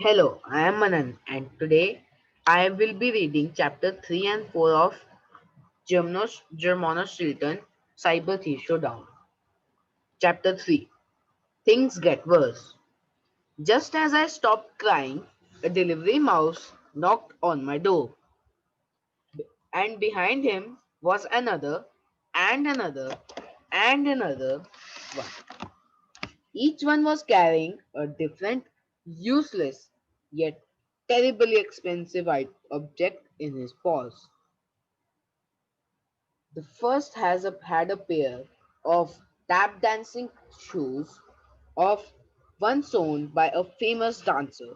Hello, I am Manan and today I will be reading chapter 3 and 4 of Germanos Stilton Cyber Thief Showdown. Chapter 3. Things Get Worse. Just as I stopped crying, a delivery mouse knocked on my door, and behind him was another, and another, and another one. Each one was carrying a different, useless, yet terribly expensive object in his paws. The first had a pair of tap dancing shoes of once owned by a famous dancer,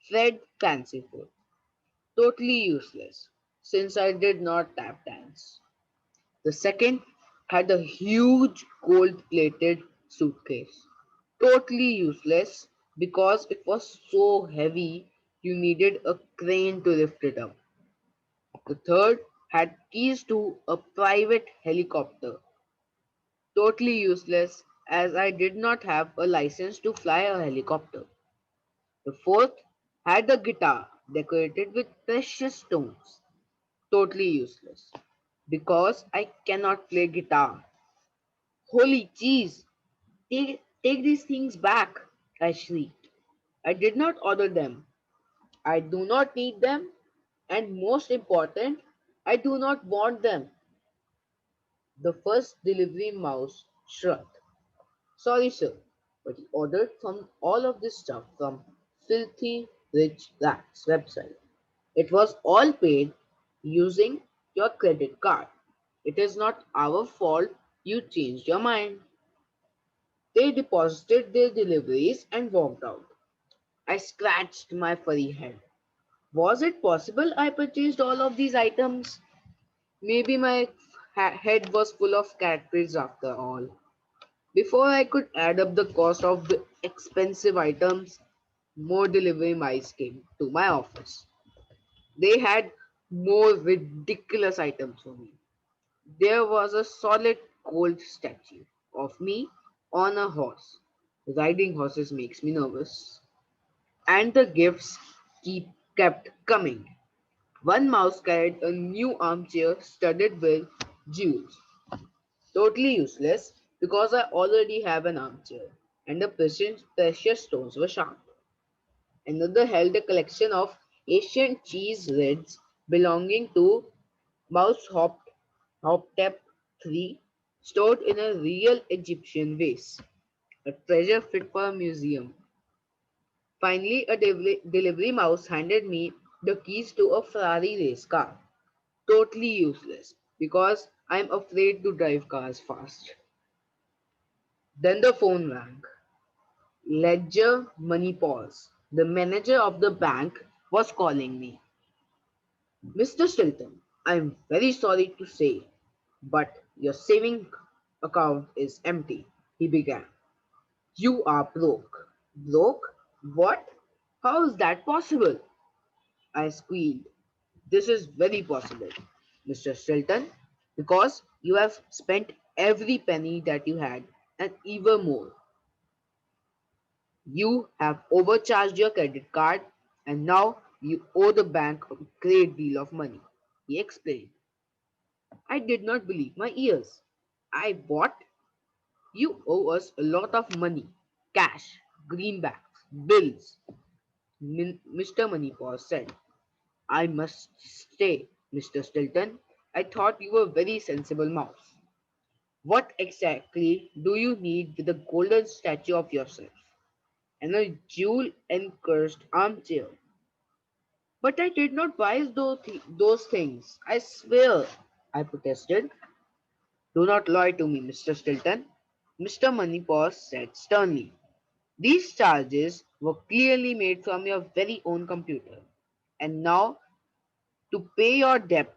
Fred Fanciful. Totally useless, since I did not tap dance. The second had a huge gold plated suitcase. Totally useless because it was so heavy you needed a crane to lift it up. The third had keys to a private helicopter. Totally useless as I did not have a license to fly a helicopter. The fourth had a guitar decorated with precious stones. Totally useless because I cannot play guitar. Holy cheese! Take these things back! I shrieked. I did not order them. I do not need them, and most important, I do not want them. The first delivery mouse shrugged. Sorry, sir, but he ordered from all of this stuff from Filthy Rich Rats website. It was all paid using your credit card. It is not our fault you changed your mind. They deposited their deliveries and walked out. I scratched my furry head. Was it possible I purchased all of these items? Maybe my head was full of cat trees after all. Before I could add up the cost of the expensive items, more delivery mice came to my office. They had more ridiculous items for me. There was a solid gold statue of me on a horse. Riding horses makes me nervous. And the gifts kept coming. One mouse carried a new armchair studded with jewels. Totally useless because I already have an armchair and the precious stones were sharp. Another held a collection of ancient cheese rids belonging to Mouse Hoptep 3 stored in a real Egyptian vase, a treasure fit for a museum. Finally, a delivery mouse handed me the keys to a Ferrari race car. Totally useless because I'm afraid to drive cars fast. Then the phone rang. Ledger Money Pause. The manager of the bank was calling me. Mr. Stilton, I'm very sorry to say, but your saving account is empty, he began. You are broke. Broke? What? How is that possible? I squealed. This is very possible, Mr. Stilton, because you have spent every penny that you had and even more. You have overcharged your credit card and now you owe the bank a great deal of money. He explained. I did not believe my ears. What? You owe us a lot of money. Cash, greenbacks, bills. Mr. Moneypaw said. I must stay, Mr. Stilton. I thought you were a very sensible mouse. What exactly do you need with a golden statue of yourself and a jewel encursed armchair? But I did not buy those things. I swear, I protested. Do not lie to me, Mr. Stilton, Mr. Moneypaws said sternly. These charges were clearly made from your very own computer. And now, to pay your debt,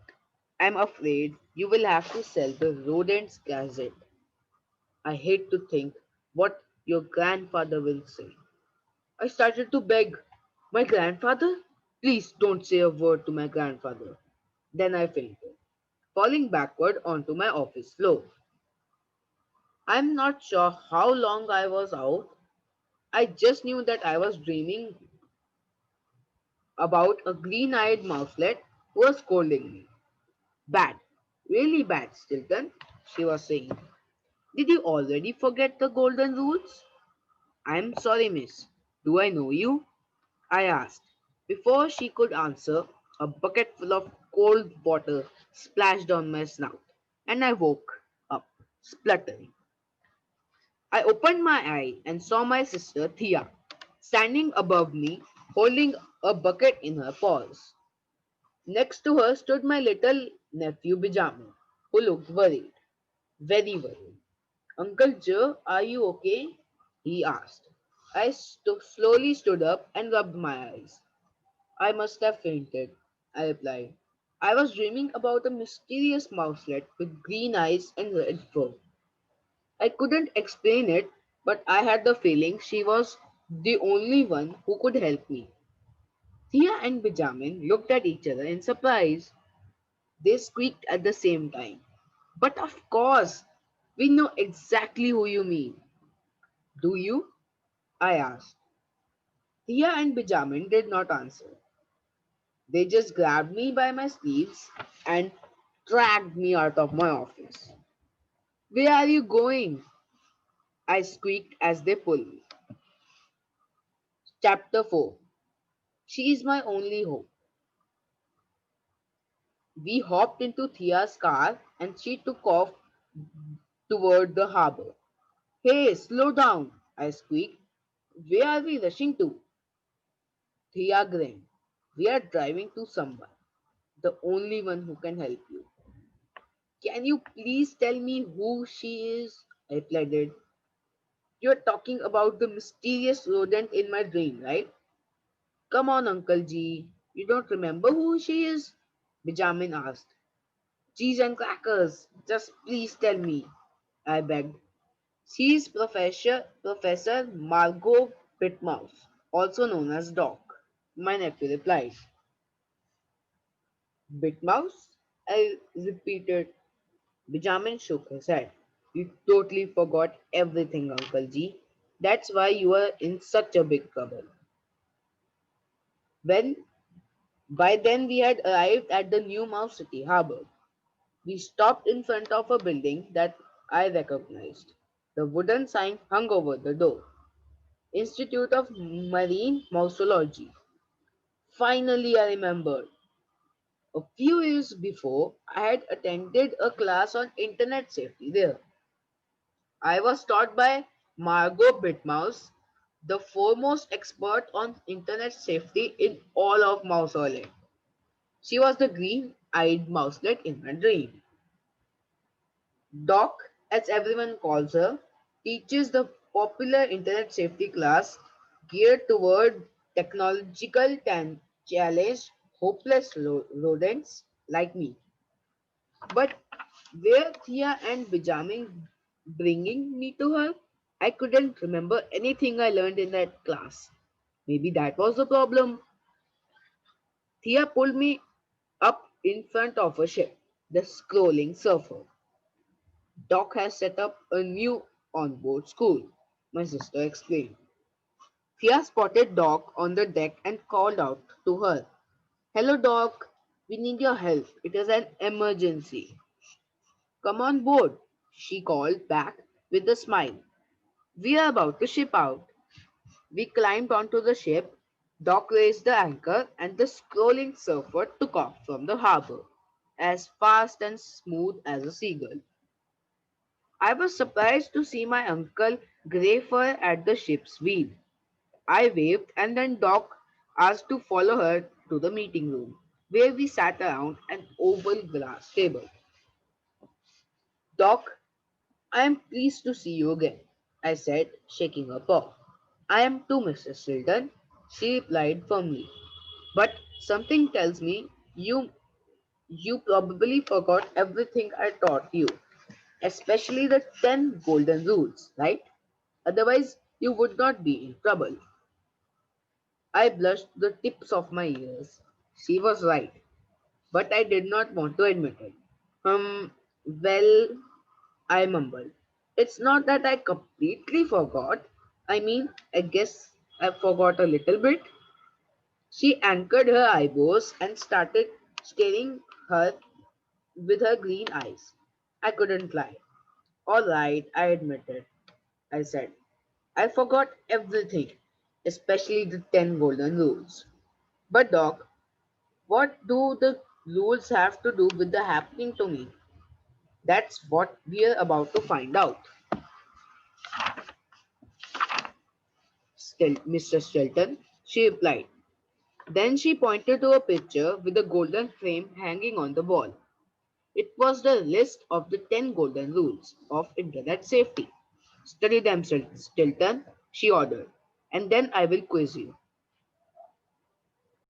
I'm afraid you will have to sell the Rodents Gazette. I hate to think what your grandfather will say. I started to beg. My grandfather? Please don't say a word to my grandfather. Then I fainted, falling backward onto my office floor. I'm not sure how long I was out. I just knew that I was dreaming about a green-eyed mouselet who was scolding me. Bad, really bad, Stilton, she was saying. Did you already forget the golden rules? I'm sorry, miss. Do I know you? I asked. Before she could answer, a bucket full of cold water splashed on my snout, and I woke up, spluttering. I opened my eye and saw my sister Thea standing above me, holding a bucket in her paws. Next to her stood my little nephew Benjamin, who looked worried, very worried. Uncle Joe, are you okay? He asked. Slowly stood up and rubbed my eyes. I must have fainted, I replied. I was dreaming about a mysterious mouselet with green eyes and red fur. I couldn't explain it, but I had the feeling she was the only one who could help me. Thea and Benjamin looked at each other in surprise. They squeaked at the same time. But of course, we know exactly who you mean. Do you? I asked. Thea and Benjamin did not answer. They just grabbed me by my sleeves and dragged me out of my office. Where are you going? I squeaked as they pulled me. Chapter 4. She is my only hope. We hopped into Thea's car and she took off toward the harbor. Hey, slow down, I squeaked. Where are we rushing to? Thea grinned. We are driving to someone, the only one who can help you. Can you please tell me who she is? I pleaded. You're talking about the mysterious rodent in my dream, right? Come on, Uncle G. You don't remember who she is? Benjamin asked. Cheese and crackers. Just please tell me, I begged. She is Professor Margot Pitmouse, also known as Doc. My nephew replied. Bitmouse? I repeated. Benjamin shook his head. You totally forgot everything, Uncle G. That's why you are in such a big trouble. When by then we had arrived at the new Mouse City harbor. We stopped in front of a building that I recognized. The wooden sign hung over the door. Institute of Marine Mouseology. Finally, I remembered. A few years before, I had attended a class on internet safety there. I was taught by Margot Bitmouse, the foremost expert on internet safety in all of Mouseolin. She was the green-eyed mouselet in my dream. Doc, as everyone calls her, teaches the popular internet safety class geared toward technological challenged, hopeless rodents like me. But were Thea and Benjamin bringing me to her? I couldn't remember anything I learned in that class. Maybe that was the problem. Thea pulled me up in front of a ship, the scrolling surfer. Doc has set up a new onboard school, my sister explained. Thea spotted Doc on the deck and called out to her. Hello, Doc. We need your help. It is an emergency. Come on board, she called back with a smile. We are about to ship out. We climbed onto the ship. Doc raised the anchor, and the scrolling surfer took off from the harbor, as fast and smooth as a seagull. I was surprised to see my uncle Greyfur at the ship's wheel. I waved, and then Doc asked to follow her to the meeting room, where we sat around an oval glass table. Doc, I am pleased to see you again, I said, shaking her paw. I am too, Mrs. Chilton, she replied firmly. But something tells me you probably forgot everything I taught you, especially the 10 golden rules, right? Otherwise, you would not be in trouble. I blushed the tips of my ears. She was right, but I did not want to admit it. Well, I mumbled. It's not that I completely forgot. I mean, I guess I forgot a little bit. She anchored her eyebrows and started staring her with her green eyes. I couldn't lie. All right, I admitted, I said. I forgot everything, especially the 10 golden rules. But, Doc, what do the rules have to do with the happening to me? That's what we're about to find out. Still, Mr. Stilton, she replied. Then she pointed to a picture with a golden frame hanging on the wall. It was the list of the 10 golden rules of internet safety. Study them, Stilton, she ordered, and then I will quiz you.